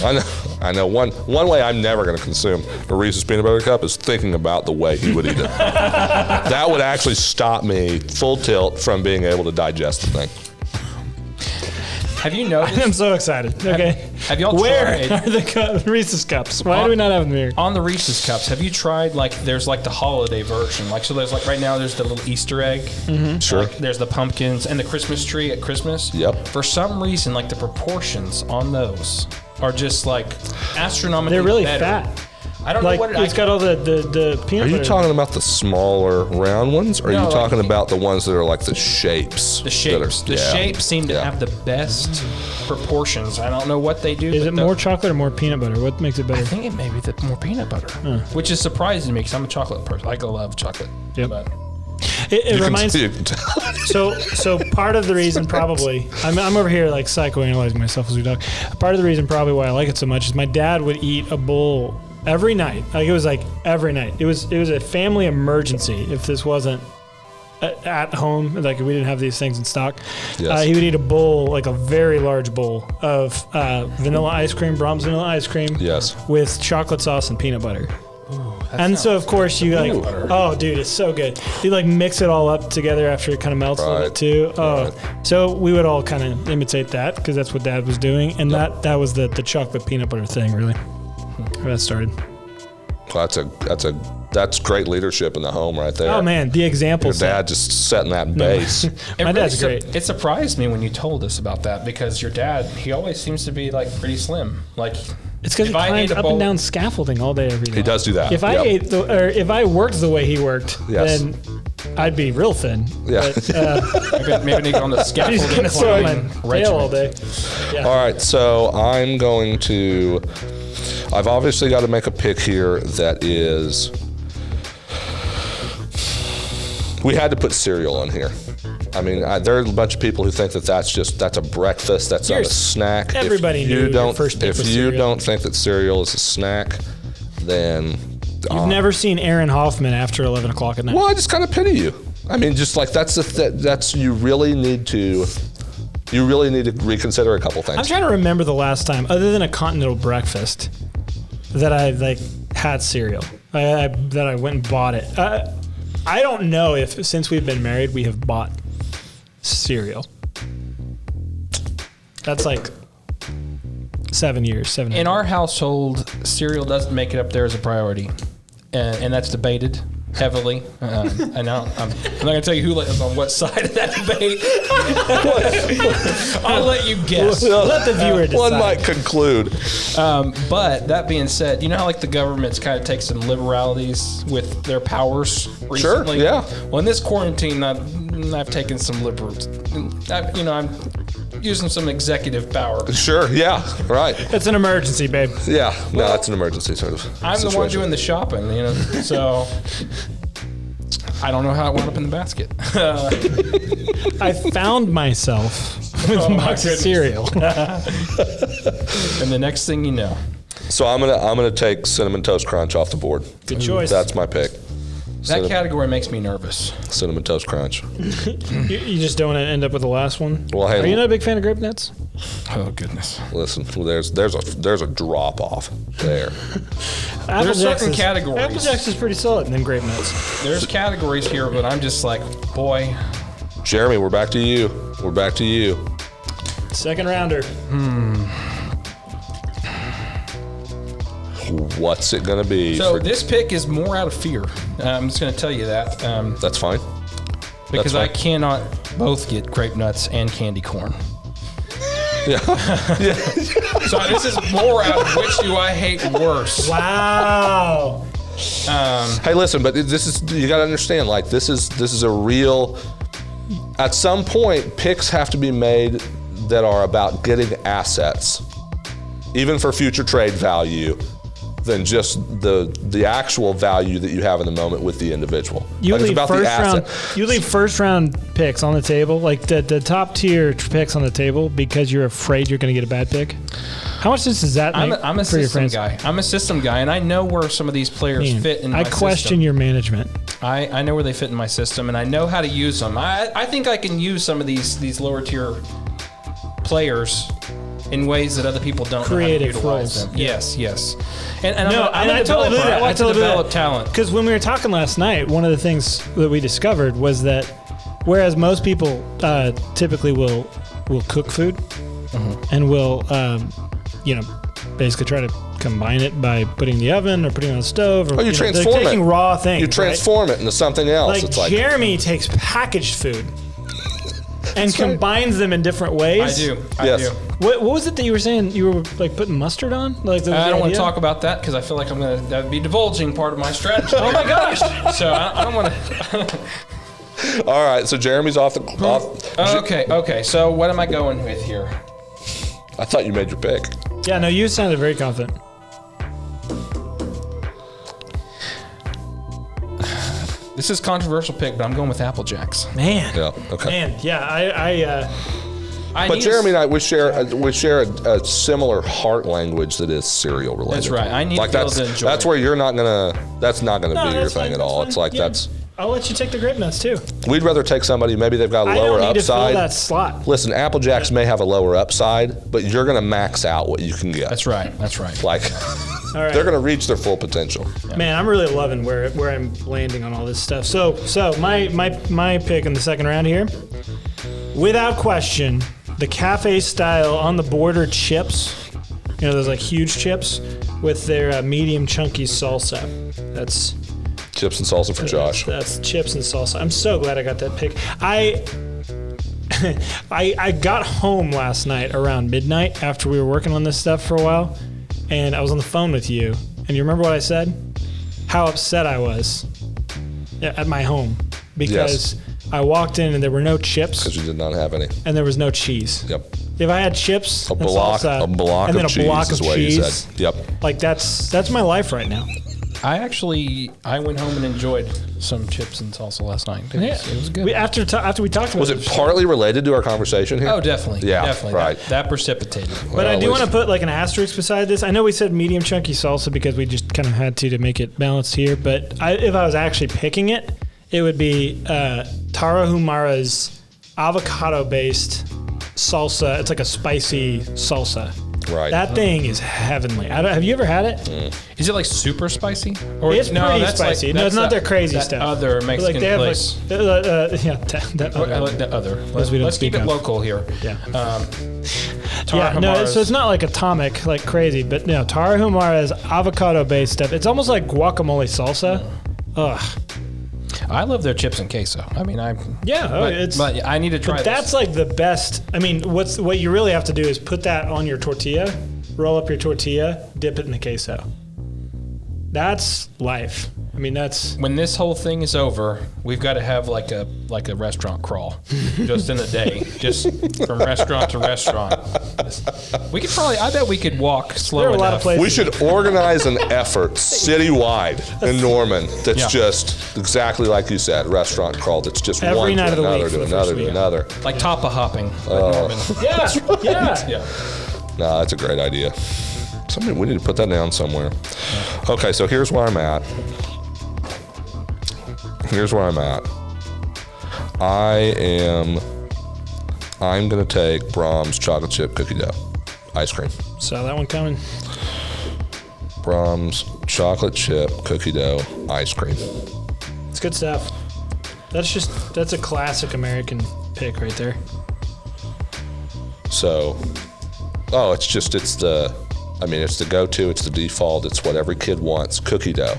I know. One way I'm never going to consume a Reese's Peanut Butter Cup is thinking about the way he would eat it. That would actually stop me full tilt from being able to digest the thing. Have you noticed? I'm so excited. Okay. Have y'all Where tried? are the Reese's Cups? Why do we not have them here? On the Reese's Cups, have you tried, there's the holiday version? So there's right now there's the little Easter egg. Mm-hmm. Sure. There's the pumpkins and the Christmas tree at Christmas. Yep. For some reason, the proportions on those are just astronomically They're really better. fat. I don't know what it's got all the peanut Are butter. you talking about the smaller round ones, or are No, you talking about the ones that are the shapes? The shapes. The shapes seem to have the best proportions. I don't know what they do. Is it more chocolate or more peanut butter? What makes it better? I think it may be the more peanut butter, which is surprising to me because I'm a chocolate person. I love chocolate. Yep. But It reminds me. So part of the reason probably I'm over here psychoanalyzing myself as we talk. Part of the reason probably why I like it so much is my dad would eat a bowl every night. It was every night. It was a family emergency if this wasn't at home. We didn't have these things in stock. Yes. He would eat a bowl, a very large bowl of vanilla ice cream, Brahms vanilla ice cream. Yes. With chocolate sauce and peanut butter. And so, of course, you oh, dude, it's so good. You mix it all up together after it kind of melts a little bit too. Oh, so we would all kind of imitate that because that's what Dad was doing, and that was the chocolate peanut butter thing, really. Where that started. That's great leadership in the home right there. Oh man, the example. Your dad just setting that base. My dad's great. It surprised me when you told us about that because your dad, he always seems to be pretty slim. It's because he climbs up and down scaffolding all day every day. He does do that. If I ate if I worked the way he worked, then I'd be real thin. Yeah. But, maybe need on the scaffolding. He's gonna throw my tail all day. Yeah. All right, so I'm going to. I've obviously got to make a pick here that is. We had to put cereal on here. I mean, there are a bunch of people who think that's a breakfast, that's not a snack. Everybody knew your first pick was If you cereal. don't think that cereal is a snack, then You've never seen Aaron Hoffman after 11 o'clock at night. well, I just kind of pity you. I mean, just that's you really need to reconsider a couple things. I'm trying to remember the last time, other than a continental breakfast, that I had cereal. That I went and bought it. I don't know if since we've been married we have bought cereal. That's 7 years. In our household, cereal doesn't make it up there as a priority, and that's debated heavily. And I'm not going to tell you who is on what side of that debate. I'll let you guess. Let the viewer decide. One might conclude. But that being said, you know how the government's kind of takes some liberalities with their powers recently? Sure, yeah. Well, in this quarantine, I've taken some liberals. I'm using some executive power. Sure, yeah, right. It's an emergency, babe. Yeah, no, it's an emergency sort of I'm situation. the one doing the shopping, so I don't know how it wound up in the basket. I found myself with a box of cereal. And the next thing you know. So I'm gonna take Cinnamon Toast Crunch off the board. Good choice. That's my pick. That category makes me nervous. Cinnamon Toast Crunch. You just don't want to end up with the last one? Well, hey, are you not a big fan of grape nuts? Oh, goodness. Listen, there's a drop off there. There's certain categories. Apple Jacks is pretty solid, and then grape nuts. There's categories here, but I'm just boy. Jeremy, we're back to you. Second rounder. What's it going to be? So this pick is more out of fear. I'm just going to tell you that. That's fine. Because I cannot both get grape nuts and candy corn. Yeah. So this is more out of which do I hate worse. Wow. Hey, listen, but this is, you got to understand, like, this is a real, at some point, picks have to be made that are about getting assets, even for future trade value, than just the actual value that you have in the moment with the individual. You like, leave first round picks on the table, like the top tier picks on the table, because you're afraid you're going to get a bad pick. How much sense does that make? I'm a system guy. I'm a system guy, and I know where some of these players fit in my system. I question your management. I know where they fit in my system, and I know how to use them. I think I can use some of these lower tier players in ways that other people don't Creative know how to utilize roles. them. Yes. And I totally believe that. I like to develop talent. Because when we were talking last night, one of the things that we discovered was that whereas most people typically will cook food and will basically try to combine it by putting it in the oven or putting it on the stove, or you transform it. taking raw things. You transform it into something else. Like Jeremy takes packaged food and combines them in different ways. I do. What was it that you were saying? You were like putting mustard on? Like I don't want to talk about that because I feel like that would be divulging part of my strategy. Oh my gosh! So I don't want to. All right, so Jeremy's off. Okay. So what am I going with here? I thought you made your pick. Yeah, no, you sounded very confident. This is a controversial pick, but I'm going with Apple Jacks. Man. Yeah. Okay. Man. Yeah. But Jeremy and I, we share a similar heart language that is cereal related. That's right. I need to be able to enjoy that's it. where you're not gonna. That's not gonna be your thing at all. Fine. It's like that's. I'll let you take the grape nuts too. We'd rather take somebody, maybe they've got a lower I don't need upside. to fill that slot. Listen, Apple Jacks may have a lower upside, but you're going to max out what you can get. That's right. Like, all right. They're going to reach their full potential. Man, I'm really loving where I'm landing on all this stuff. So my pick in the second round here, without question, the cafe style on the border chips. You know, those like huge chips with their medium chunky salsa. That's chips and salsa for Josh. That's chips and salsa. I'm so glad I got that pick. I got home last night around midnight after we were working on this stuff for a while, and I was on the phone with you. And you remember what I said? How upset I was at my home because I walked in and there were no chips. Because you did not have any. And there was no cheese. Yep. If I had chips, a block of cheese is what you said. Yep. Like that's my life right now. I went home and enjoyed some chips and salsa last night. It was good. After we talked about was it partly related to our conversation here? Oh, definitely. Yeah, definitely. right. That precipitated. But I do want to put like an asterisk beside this. I know we said medium chunky salsa because we just kind of had to make it balanced here. But if I was actually picking it, it would be Tarahumara's avocado-based salsa. It's like a spicy salsa. Right. That thing is heavenly. Have you ever had it? Is it like super spicy? Or it's pretty spicy. Like, no, it's not their crazy that stuff. Other Mexican place. That other. we don't Let's keep it of. local here. Yeah. No, so it's not like atomic, like crazy, but no, Tarahumara's avocado-based stuff. It's almost like guacamole salsa. Ugh. I love their chips and queso. I mean, but I need to try. But that's like the best. I mean, what you really have to do is put that on your tortilla, roll up your tortilla, dip it in the queso. That's life. I mean, that's when this whole thing is over, we've got to have like a restaurant crawl, just in a day, just from restaurant to restaurant. We could I bet we could walk slow enough. A lot of places. We should organize an effort citywide in Norman that's just exactly like you said, restaurant crawl. That's just every one night to another of the week to another to another. Like tapa hopping. Like Norman. Yeah. No, that's a great idea. We need to put that down somewhere. Okay, so here's where I'm at. I'm going to take Brahms chocolate chip cookie dough ice cream. Saw that one coming. Brahms chocolate chip cookie dough ice cream. It's good stuff. That's a classic American pick right there. So, it's I mean, it's the go-to, it's the default, it's what every kid wants, cookie dough,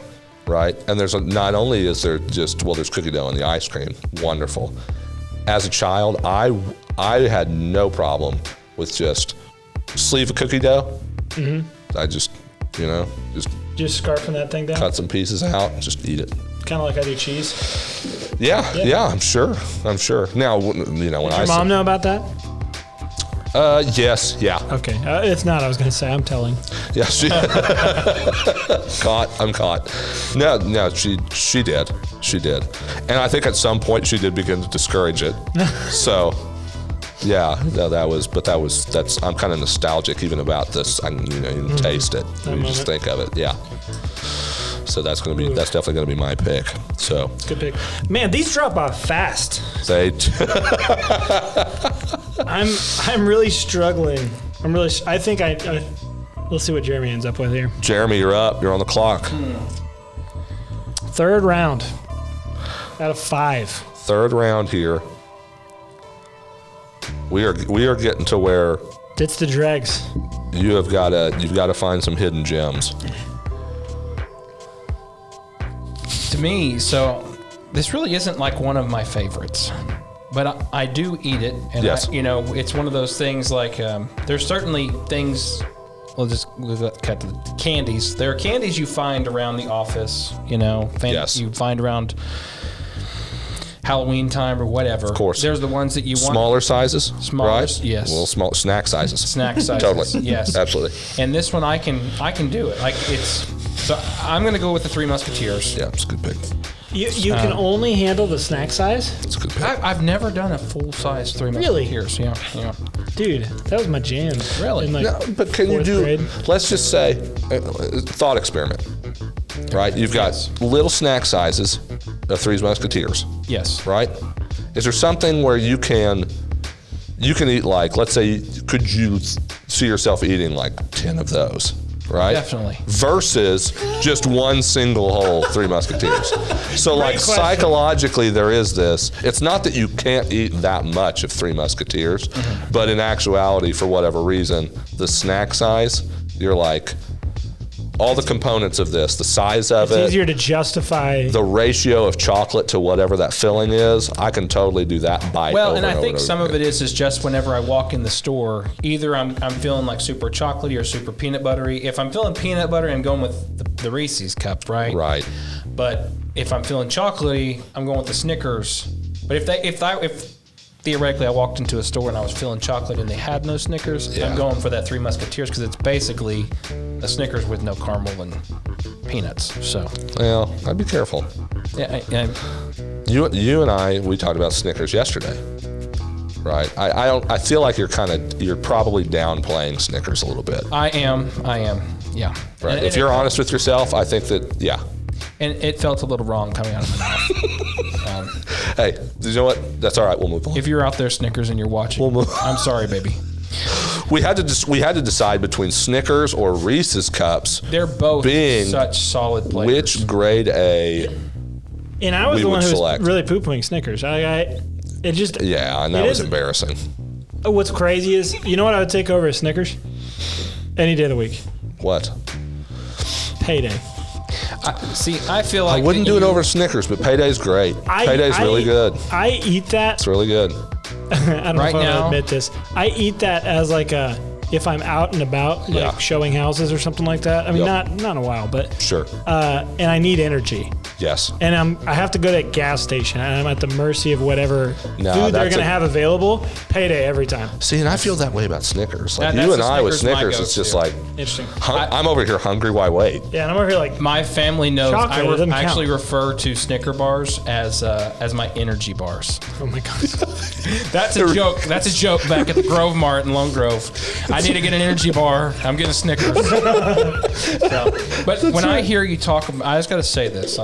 right? And not only is there there's cookie dough in the ice cream, wonderful. As a child, I had no problem with just sleeve of cookie dough. Mm-hmm. I just scarfing that thing down, cut some pieces out, just eat it. Kind of like I do cheese. Yeah, I'm sure. Now, when Does your mom know about that? Yes, yeah. Okay, if not, I was going to say I'm telling. Yeah, I'm caught. No, she did, and I think at some point she did begin to discourage it. So, yeah, no, that's. I'm kind of nostalgic even about this. I can, you can taste it. You just think of it, yeah. So that's definitely gonna be my pick. So it's a good pick. Man, these drop off fast. I'm really struggling. I think let's see what Jeremy ends up with here. Jeremy, you're up. You're on the clock. Third round out of 5. Third round here. We are getting to where it's the dregs. You've got to find some hidden gems. To me, so this really isn't like one of my favorites, but I do eat it, and yes. It's one of those things like there's certainly things. We'll cut to the candies. There are candies you find around the office, Yes. You find around Halloween time or whatever. Of course. There's the ones that you want. Smaller sizes, right? Yes. Little small snack sizes. Snack sizes. Totally. Yes. Absolutely. And this one I can do it. So I'm going to go with the Three Musketeers. Yeah, it's a good pick. You can only handle the snack size? It's a good pick. I've never done a full-size Three Musketeers. Really? Yeah. Dude, that was my jam. Really? No, but can you do, grade. let's just say, thought experiment, right? You've got little snack sizes of Three Musketeers. Yes. Right? Is there something where you can eat, like, let's say, could you see yourself eating like 10 of those? Right? Definitely. Versus just one single whole Three Musketeers. So, like, psychologically, there is this. It's not that you can't eat that much of Three Musketeers, but in actuality, for whatever reason, the snack size, you're like, all the components of this, the size of it. It's easier to justify. The ratio of chocolate to whatever that filling is, I can totally do that bite. Well, and I think some of it is just whenever I walk in the store, either I'm feeling like super chocolatey or super peanut buttery. If I'm feeling peanut butter, I'm going with the Reese's cup, right? Right. But if I'm feeling chocolatey, I'm going with the Snickers. But if theoretically I walked into a store and I was feeling chocolate and they had no Snickers, I'm going for that Three Musketeers because it's basically a Snickers with no caramel and peanuts. So, well, I'd be careful. Yeah. You and I, we talked about Snickers yesterday, right? I feel like you're probably downplaying Snickers a little bit. I am. Yeah. Right. If you're honest with yourself, I think that, yeah. And it felt a little wrong coming out of my mouth. Hey, you know what? That's all right. We'll move on. If you're out there, Snickers, and you're watching, I'm sorry, baby. We had to decide between Snickers or Reese's Cups. They're both being such solid flavors. Which grade A? And I was the one who was really poo-pooing Snickers. And that was embarrassing. What's crazy is, you know what I would take over a Snickers? Any day of the week. What? Payday. I feel like I wouldn't do it over Snickers, but Payday's great. Payday's really good. I eat that. It's really good. I don't know if I would admit this. I eat that as like if I'm out and about, like showing houses or something like that. I mean, not in a while, but sure. And I need energy. Yes. And I have to go to a gas station, and I'm at the mercy of whatever food they're going to have available. Payday every time. See, and I feel that way about Snickers. Like you and I with Snickers, it's just like interesting. I'm over here hungry. Why wait? Yeah, and I'm over here like my family knows. I actually count. refer to Snicker bars as my energy bars. Oh my god, that's a joke. That's a joke back at the Grove Mart in Lone Grove. I need to get an energy bar. I'm getting a Snickers. But when I hear you talk, I just got to say this.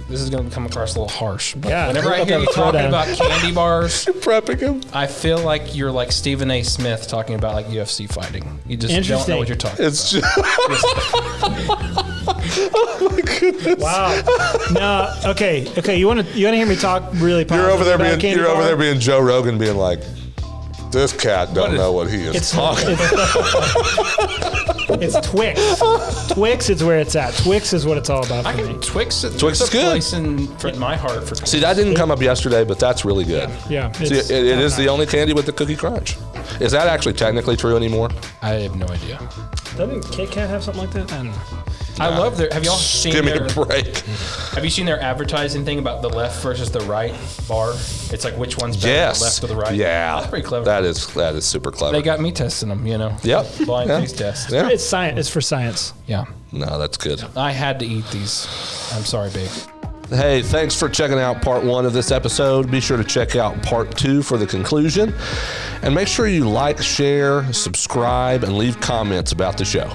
This is going to come across a little harsh. But whenever I hear you talking about candy bars, you're prepping them. I feel like you're like Stephen A. Smith talking about like UFC fighting. You just don't know what you're talking about. Just oh my goodness! Wow. No. Okay. You want to hear me talk really positive? You're over there being Joe Rogan, being like, this cat don't know what he is talking about. It's Twix. Twix is where it's at. Twix is what it's all about for me. Twix is good. Place in my heart for. See, that didn't come up yesterday, but that's really good. Yeah. See, it is the only candy with the cookie crunch. Is that actually technically true anymore? I have no idea. Doesn't Kit Kat have something like that? I don't know. I love their. Have y'all seen? Give me a break. Have you seen their advertising thing about the left versus the right bar? It's like which one's better, the left or the right? Yeah. That's pretty clever. That is super clever. They got me testing them, Yep. Blind taste test. Yeah. It's science. It's for science. Yeah. No, that's good. I had to eat these. I'm sorry, babe. Hey, thanks for checking out part 1 of this episode. Be sure to check out part 2 for the conclusion. And make sure you like, share, subscribe, and leave comments about the show.